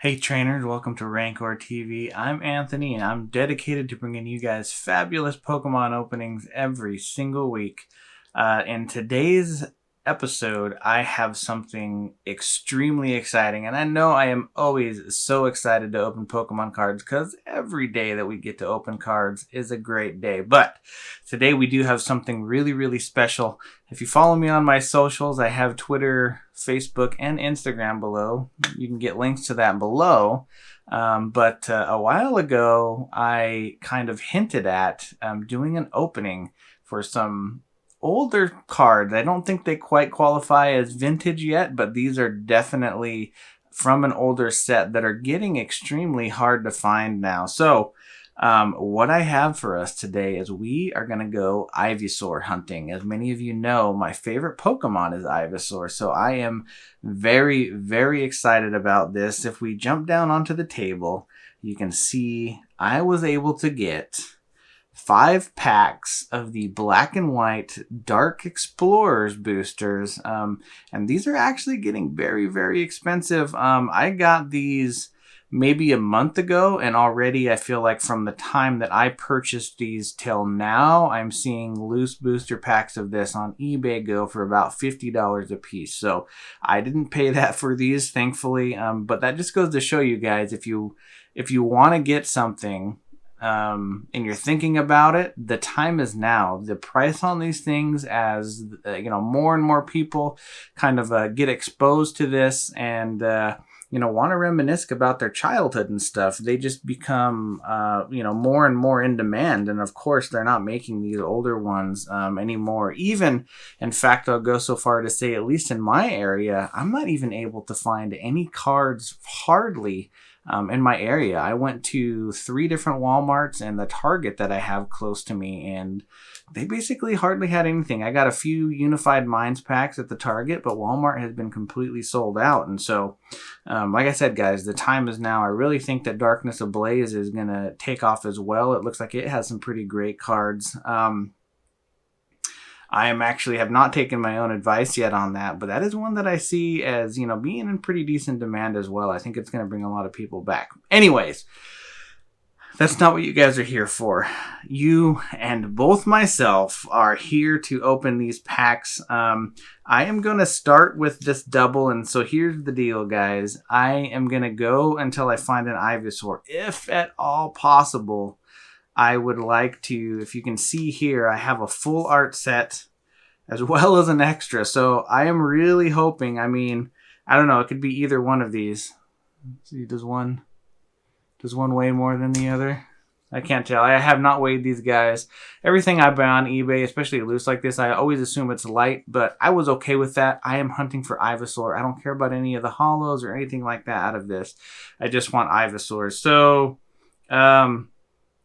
Hey trainers, welcome to Rancor TV. I'm Anthony and I'm dedicated to bringing you guys fabulous Pokemon openings every single week. In today's episode, I have something extremely exciting, and I know I am always so excited to open Pokemon cards because every day that we get to open cards is a great day. But today we do have something really, really special. If you follow me on my socials, I have Twitter, Facebook, and Instagram below. You can get links to that below. But a while ago, I kind of hinted at doing an opening for some older cards. I don't think they quite qualify as vintage yet, but these are definitely from an older set that are getting extremely hard to find now. So what I have for us today is we are going to go Ivysaur hunting. As many of you know, my favorite Pokemon is Ivysaur, so I am very, very excited about this. If we jump down onto the table, you can see I was able to get 5 packs of the black and white Dark Explorers boosters. And these are actually getting very, very expensive. I got these maybe a month ago, and already I feel like from the time that I purchased these till now, I'm seeing loose booster packs of this on eBay go for about $50 a piece. So I didn't pay that for these, thankfully. But that just goes to show you guys, if you want to get something, and you're thinking about it, the time is now. The price on these things, as more and more people kind of get exposed to this and want to reminisce about their childhood and stuff, they just become more and more in demand. And of course, they're not making these older ones anymore. Even, in fact, I'll go so far to say, at least in my area, I'm not even able to find any cards hardly in my area. I went to 3 different Walmarts and the Target that I have close to me, and they basically hardly had anything. I got a few Unified Minds packs at the Target, but Walmart has been completely sold out. And so, like I said, guys, the time is now. I really think that Darkness Ablaze is going to take off as well. It looks like it has some pretty great cards. I have not taken my own advice yet on that, but that is one that I see as, being in pretty decent demand as well. I think it's going to bring a lot of people back. Anyways, that's not what you guys are here for. You and both myself are here to open these packs. I am going to start with this double, and so here's the deal, guys. I am going to go until I find an Ivysaur, if at all possible. I would like to, if you can see here, I have a full art set as well as an extra. So I am really hoping, I don't know, it could be either one of these. Let's see, does one weigh more than the other? I can't tell. I have not weighed these guys. Everything I buy on eBay, especially loose like this, I always assume it's light, but I was okay with that. I am hunting for Ivysaur. I don't care about any of the hollows or anything like that out of this. I just want Ivysaurs. So,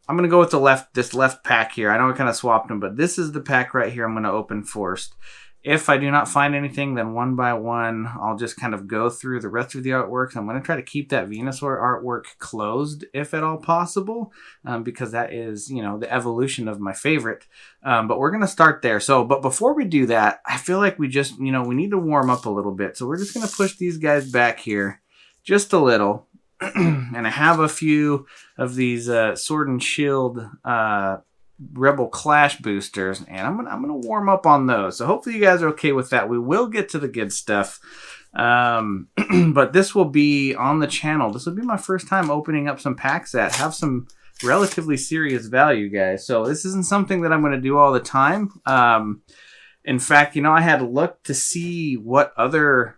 I'm going to go with this left pack here. I know I kind of swapped them, but this is the pack right here I'm going to open first. If I do not find anything, then one by one, I'll just kind of go through the rest of the artworks. I'm going to try to keep that Venusaur artwork closed, if at all possible, because that is, the evolution of my favorite. But we're going to start there. So, but before we do that, I feel like we just, we need to warm up a little bit. So we're just going to push these guys back here just a little. And I have a few of these Sword and Shield Rebel Clash boosters, and I'm gonna warm up on those. So hopefully you guys are okay with that. We will get to the good stuff, but this will be on the channel. This will be my first time opening up some packs that have some relatively serious value, guys. So this isn't something that I'm going to do all the time. In fact, I had looked to see what other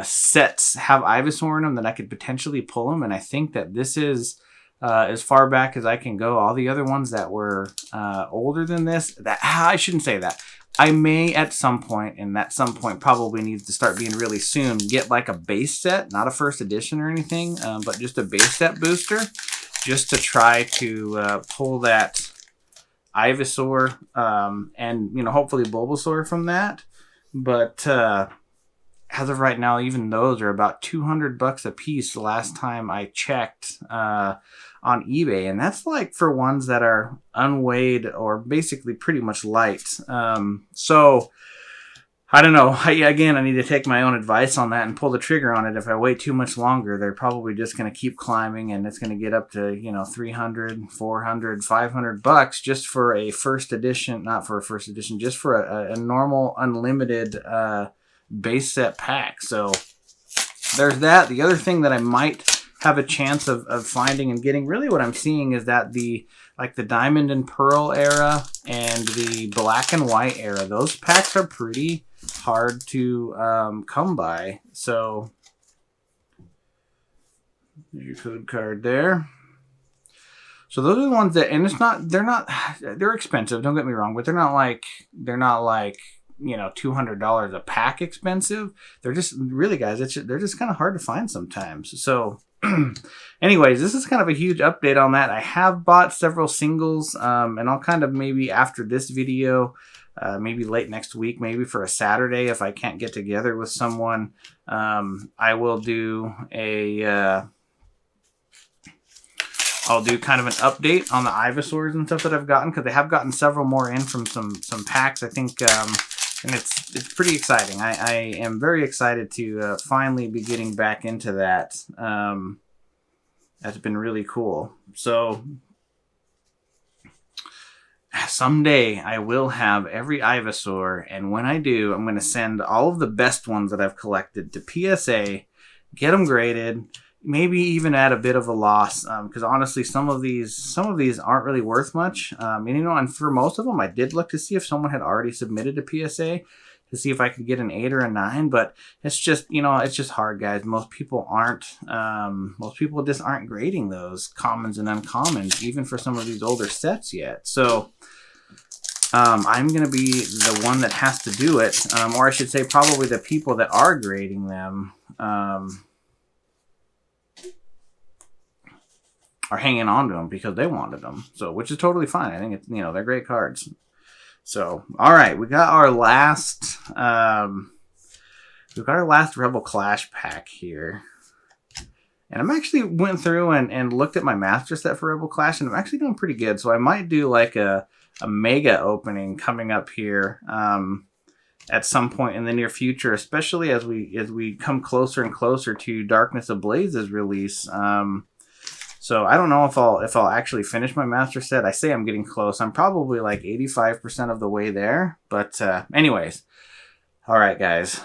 sets have Ivysaur in them that I could potentially pull them, and I think that this is as far back as I can go. All the other ones that were older than this, I shouldn't say that. I may at some point, and that some point probably needs to start being really soon, get like a base set, not a first edition or anything, but just a base set booster, just to try to pull that Ivysaur and hopefully Bulbasaur from that. But as of right now, even those are about $200 a piece the last time I checked on eBay. And that's like for ones that are unweighed or basically pretty much light. So I don't know. Again, I need to take my own advice on that and pull the trigger on it. If I wait too much longer, they're probably just going to keep climbing, and it's going to get up to, you know, 300, 400, 500 bucks just for a first edition, not for a first edition, just for a normal unlimited base set pack. So there's that. The other thing that I might have a chance of finding and getting, really what I'm seeing is that the diamond and pearl era and the black and white era, those packs are pretty hard to come by. So there's your code card there. So those are the ones that, and they're expensive, don't get me wrong, but they're not like you know, $200 a pack expensive. They're just, really, guys, they're just kind of hard to find sometimes. So anyways, this is kind of a huge update on that. I have bought several singles, and I'll kind of, maybe after this video, maybe late next week, maybe for a Saturday, if I can't get together with someone, I will do I'll do kind of an update on the Ivysaurs and stuff that I've gotten, because I have gotten several more in from some packs. I think, and it's pretty exciting. I am very excited to finally be getting back into that. That's been really cool. So someday I will have every Ivysaur, and when I do, I'm going to send all of the best ones that I've collected to PSA, get them graded, maybe even at a bit of a loss, because honestly, some of these aren't really worth much. And you know, and for most of them, I did look to see if someone had already submitted to PSA to see if I could get an 8 or a 9, but it's just, you know, it's just hard, guys. Most people just aren't grading those commons and uncommons, even for some of these older sets yet. So I'm going to be the one that has to do it, or I should say probably the people that are grading them are hanging on to them because they wanted them. So, which is totally fine. I think it's, you know, they're great cards. So, all right, we got our last Rebel Clash pack here. And I'm actually went through and looked at my master set for Rebel Clash, and I'm actually doing pretty good. So I might do like a mega opening coming up here at some point in the near future, especially as we come closer and closer to Darkness Ablaze's release. So I don't know if I'll actually finish my master set. I say I'm getting close. I'm probably like 85% of the way there. But anyways, all right, guys.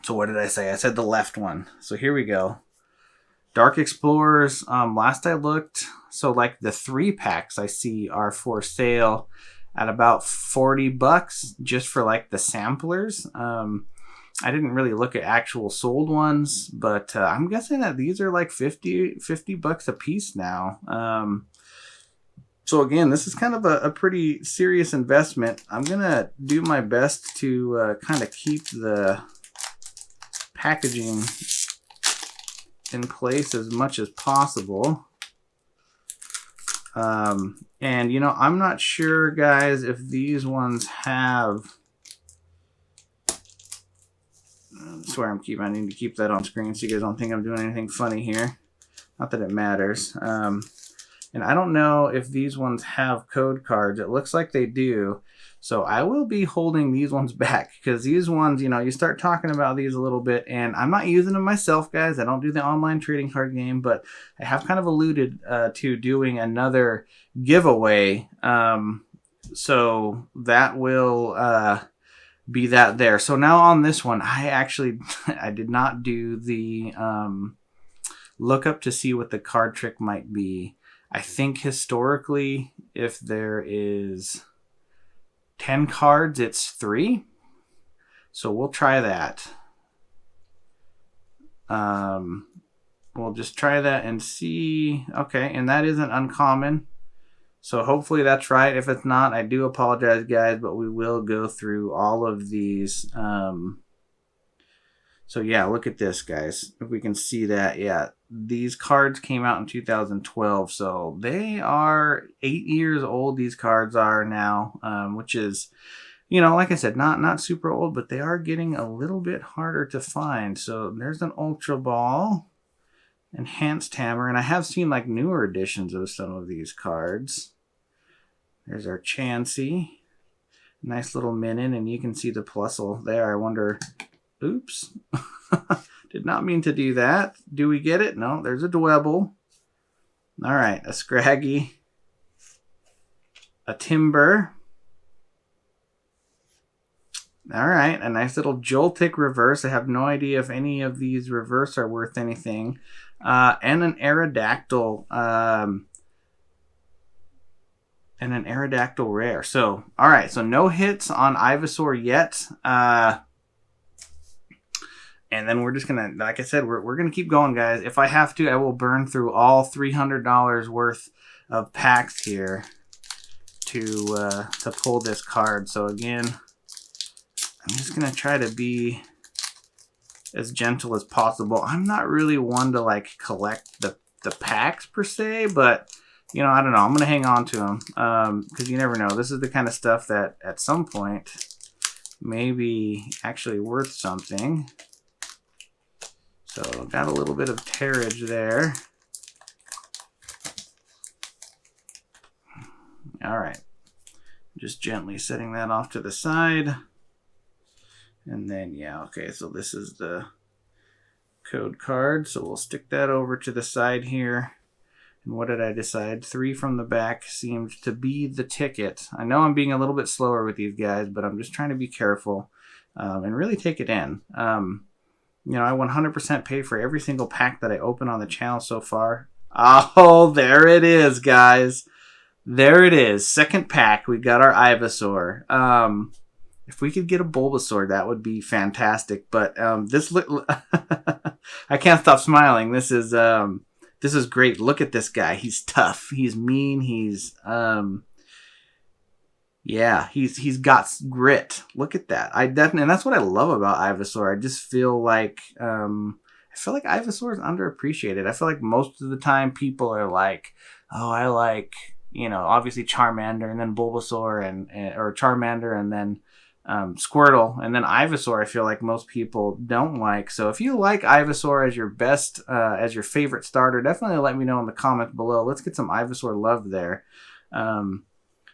So what did I say? I said the left one. So here we go. Dark Explorers. Last I looked, so like the 3 packs I see are for sale at about $40 just for like the samplers. I didn't really look at actual sold ones, but I'm guessing that these are like $50 a piece now. So again, this is kind of a pretty serious investment. I'm going to do my best to kind of keep the packaging in place as much as possible. And, you know, I'm not sure, guys, if these ones have... I swear I need to keep that on screen so you guys don't think I'm doing anything funny here. Not that it matters. And I don't know if these ones have code cards. It looks like they do. So I will be holding these ones back, because these ones, you know, you start talking about these a little bit, and I'm not using them myself, guys. I don't do the online trading card game, but I have kind of alluded to doing another giveaway. So that will... be that there. So now on this one, I did not do the look up to see what the card trick might be. I think historically, if there is 10 cards, it's 3. So we'll try that. We'll just try that and see. Okay, and that isn't uncommon. So hopefully that's right. If it's not, I do apologize, guys, but we will go through all of these. So yeah, look at this, guys. If we can see that, yeah. These cards came out in 2012, so they are 8 years old, these cards are now, which is, you know, like I said, not super old, but they are getting a little bit harder to find. So there's an Ultra Ball, Enhanced Hammer, and I have seen like newer editions of some of these cards. There's our Chansey. Nice little minin, and you can see the Plusle there. I wonder, oops. Did not mean to do that. Do we get it? No, there's a Dwebble. All right, a Scraggy, a Timber. All right, a nice little Joltik reverse. I have no idea if any of these reverse are worth anything. And an Aerodactyl. And an Aerodactyl rare. So, all right. So, no hits on Ivysaur yet. And then we're just going to, like I said, we're going to keep going, guys. If I have to, I will burn through all $300 worth of packs here to pull this card. So, again, I'm just going to try to be as gentle as possible. I'm not really one to, like, collect the packs per se, but... You know, I don't know. I'm going to hang on to them because you never know. This is the kind of stuff that at some point may be actually worth something. So, got a little bit of tearage there. All right. Just gently setting that off to the side. And then, yeah, okay. So, this is the code card. So, we'll stick that over to the side here. And what did I decide? 3 from the back seemed to be the ticket. I know I'm being a little bit slower with these guys, but I'm just trying to be careful and really take it in. You know, I 100% pay for every single pack that I open on the channel so far. Oh, there it is, guys. There it is. Second pack. We got our Ivysaur. If we could get a Bulbasaur, that would be fantastic. But this look, I can't stop smiling. This is great. Look at this guy. He's tough. He's mean. He's yeah, he's got grit. Look at that. And that's what I love about Ivysaur. I just feel like Ivysaur is underappreciated. I feel like most of the time people are like, oh, I like, you know, obviously Charmander and then Bulbasaur or Charmander and then Squirtle, and then Ivysaur I feel like most people don't like. So if you like Ivysaur as your best, as your favorite starter, definitely let me know in the comments below. Let's get some Ivysaur love there.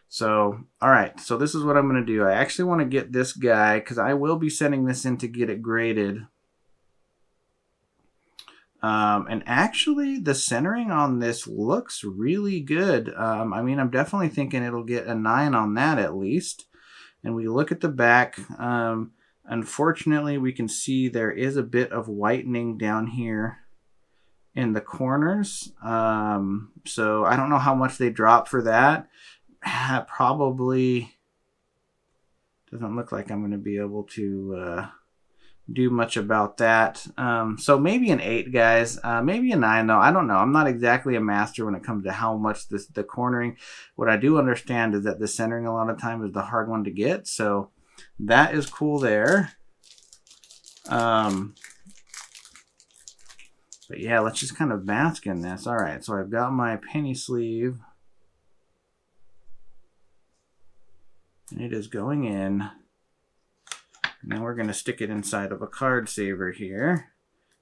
So, all right. So this is what I'm going to do. I actually want to get this guy because I will be sending this in to get it graded. And actually the centering on this looks really good. I mean, I'm definitely thinking it'll get a 9 on that at least. And we look at the back. Unfortunately, we can see there is a bit of whitening down here in the corners. So I don't know how much they drop for that. Probably doesn't look like I'm going to be able to do much about that. So maybe an 8, guys. Maybe a 9, though. I don't know. I'm not exactly a master when it comes to how much the cornering. What I do understand is that the centering a lot of time is the hard one to get. So that is cool there. But yeah, let's just kind of bask in this. All right, so I've got my penny sleeve. And it is going in. And then we're going to stick it inside of a card saver here.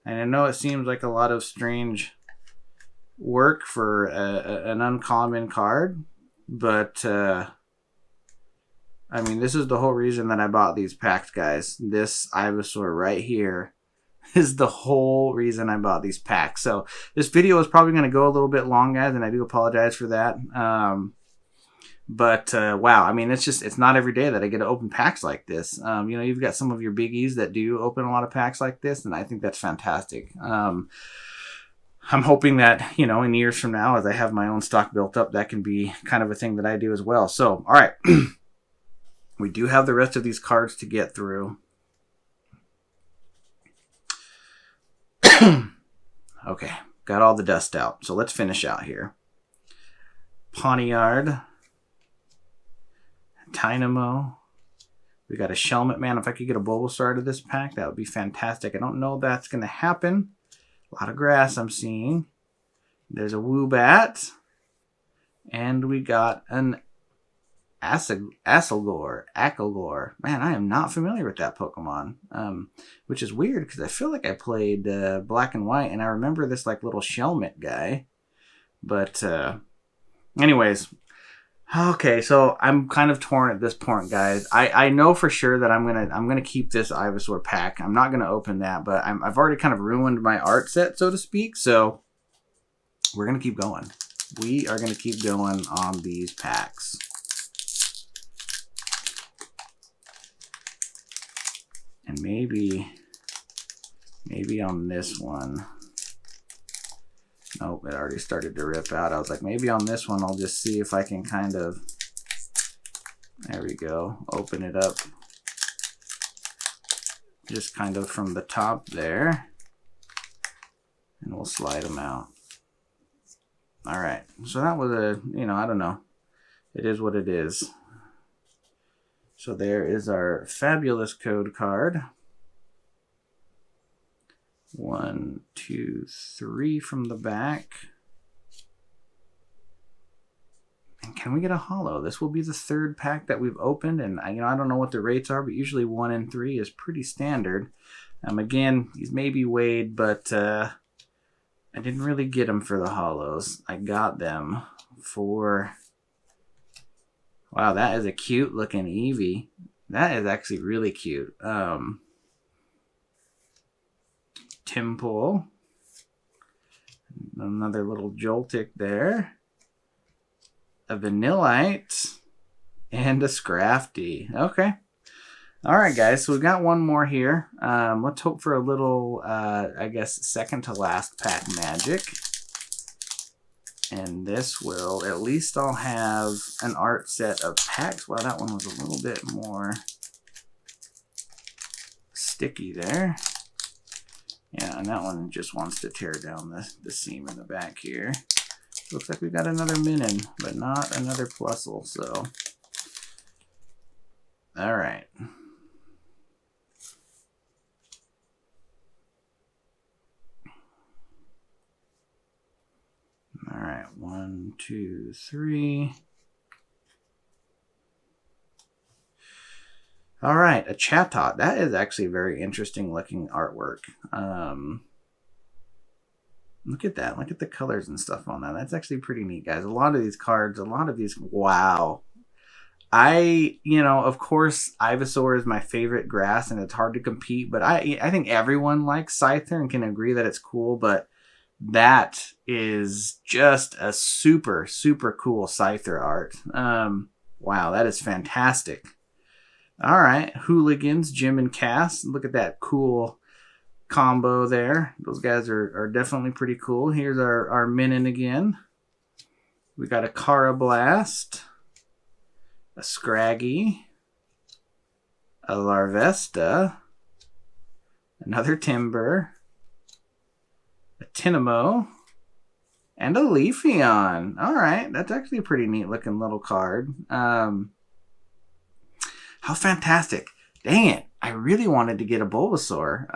And I know it seems like a lot of strange work for an uncommon card. But, I mean, this is the whole reason that I bought these packs, guys. This Ivysaur right here is the whole reason I bought these packs. So this video is probably going to go a little bit long, guys, and I do apologize for that. But wow, I mean, it's not every day that I get to open packs like this. You know, you've got some of your biggies that do open a lot of packs like this, and I think that's fantastic. I'm hoping that, you know, in years from now, as I have my own stock built up, that can be kind of a thing that I do as well. So, all right. We do have the rest of these cards to get through. Okay, got all the dust out. So let's finish out here. Pawniard. Dynamo. We got a Shelmet. Man, if I could get a Bulbasaur out of this pack, that would be fantastic. I don't know if that's going to happen. A lot of grass I'm seeing. There's a Woobat. And we got an Accelgor. Man, I am not familiar with that Pokemon. Which is weird because I feel like I played Black and White and I remember this like little Shelmet guy. But anyways, Okay, so I'm kind of torn at this point, guys. I know for sure that I'm gonna keep this Ivysaur pack. I'm not gonna open that, but I've already kind of ruined my art set, so to speak. So we're gonna keep going. We are gonna keep going on these packs. And maybe on this one. Nope, it already started to rip out. I was like, maybe on this one, I'll just see if I can kind of, there we go, open it up. Just kind of from the top there. And we'll slide them out. All right, so that was a, I don't know. It is what it is. So there is our fabulous code card. 1, 2, 3 from the back. And can we get a holo? This will be the third pack that we've opened, and I don't know what the rates are, but usually 1 and 3 is pretty standard. Again, these may be weighed, but I didn't really get them for the holos. I got them for... Wow, that is a cute looking Eevee. That is actually really cute. Timpool. Another little Joltik there. A Vanillite. And a Scrafty. Okay. Alright, guys. So we've got one more here. Let's hope for a little, I guess, second to last pack magic. And this will, at least I'll have an art set of packs. Well, that one was a little bit more sticky there. Yeah, and that one just wants to tear down the seam in the back here. Looks like we got another Minin, but not another Plusle, so. All right. All right, 1, 2, 3. All right, a Chatot. That is actually very interesting looking artwork. Look at that. Look at the colors and stuff on that. That's actually pretty neat, guys. A lot of these cards, wow. Of course, Ivysaur is my favorite grass, and it's hard to compete, but I think everyone likes Scyther and can agree that it's cool, but that is just a super, super cool Scyther art. Wow, that is fantastic. All right, Hooligans, Jim and Cass. Look at that cool combo there. Those guys are definitely pretty cool. Here's our Minin again. We got a Carablast, a Scraggy, a Larvesta, another Timber, a Tinamo, and a Leafeon. All right, that's actually a pretty neat looking little card. How fantastic. Dang it. I really wanted to get a Bulbasaur.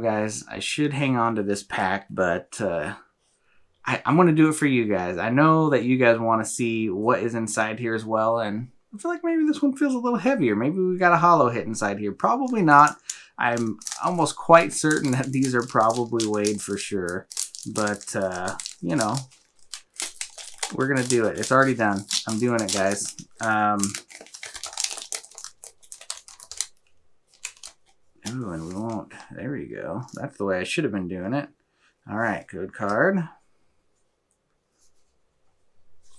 Guys, I should hang on to this pack, but I'm going to do it for you guys. I know that you guys want to see what is inside here as well, and I feel like maybe this one feels a little heavier. Maybe we got a holo hit inside here. Probably not. I'm almost quite certain that these are probably weighed for sure, but, we're going to do it. It's already done. I'm doing it, guys. Ooh, and we won't. There we go. That's the way I should have been doing it. All right, code card.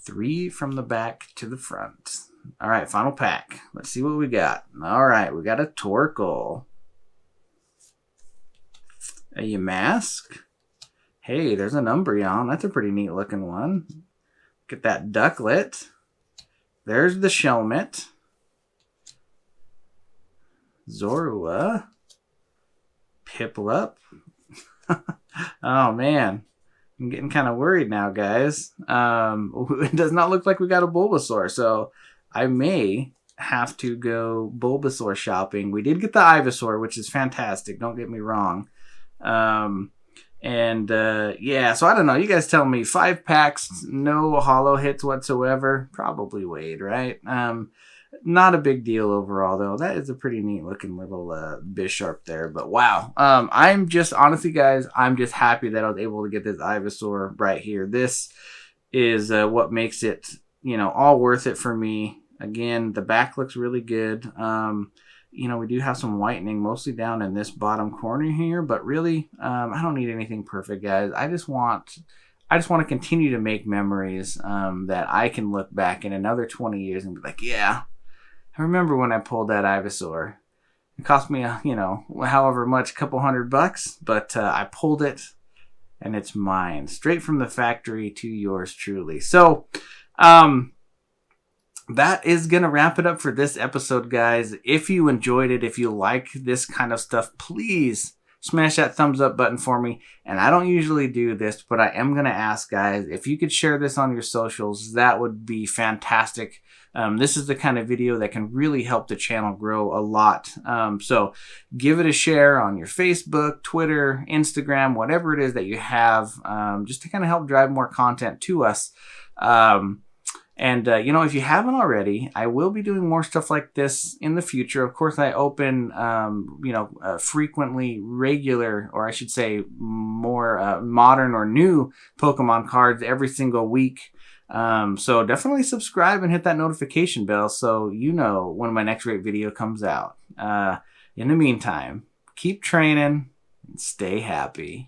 3 from the back to the front. All right, final pack. Let's see what we got. All right, we got a Torkoal. A Yamask. Hey, there's an Umbreon. That's a pretty neat looking one. Look at that Ducklet. There's the Shelmet. Zorua. Piplup. Oh, man. I'm getting kind of worried now, guys. It does not look like we got a Bulbasaur, so I may have to go Bulbasaur shopping. We did get the Ivysaur, which is fantastic. Don't get me wrong. Yeah, so I don't know. You guys tell me. 5 packs, no holo hits whatsoever. Probably weighed, right? Not a big deal overall, though. That is a pretty neat looking little Bisharp there. But wow. I'm just, honestly, guys, I'm just happy that I was able to get this Ivysaur right here. This is what makes it, all worth it for me. Again, the back looks really good. We do have some whitening mostly down in this bottom corner here, but really, I don't need anything perfect, guys. I just want to continue to make memories that I can look back in another 20 years and be like, yeah, I remember when I pulled that Ivysaur. It cost me, however much, a couple $100, but I pulled it and it's mine, straight from the factory to yours truly. So, that is going to wrap it up for this episode, guys. If you enjoyed it, if you like this kind of stuff, please smash that thumbs up button for me. And I don't usually do this, but I am going to ask, guys, if you could share this on your socials, that would be fantastic. This is the kind of video that can really help the channel grow a lot. So give it a share on your Facebook, Twitter, Instagram, whatever it is that you have, just to kind of help drive more content to us. If you haven't already, I will be doing more stuff like this in the future. Of course, I open, frequently regular, or I should say more modern or new Pokemon cards every single week. So definitely subscribe and hit that notification bell so you know when my next great video comes out. In the meantime, keep training and stay happy.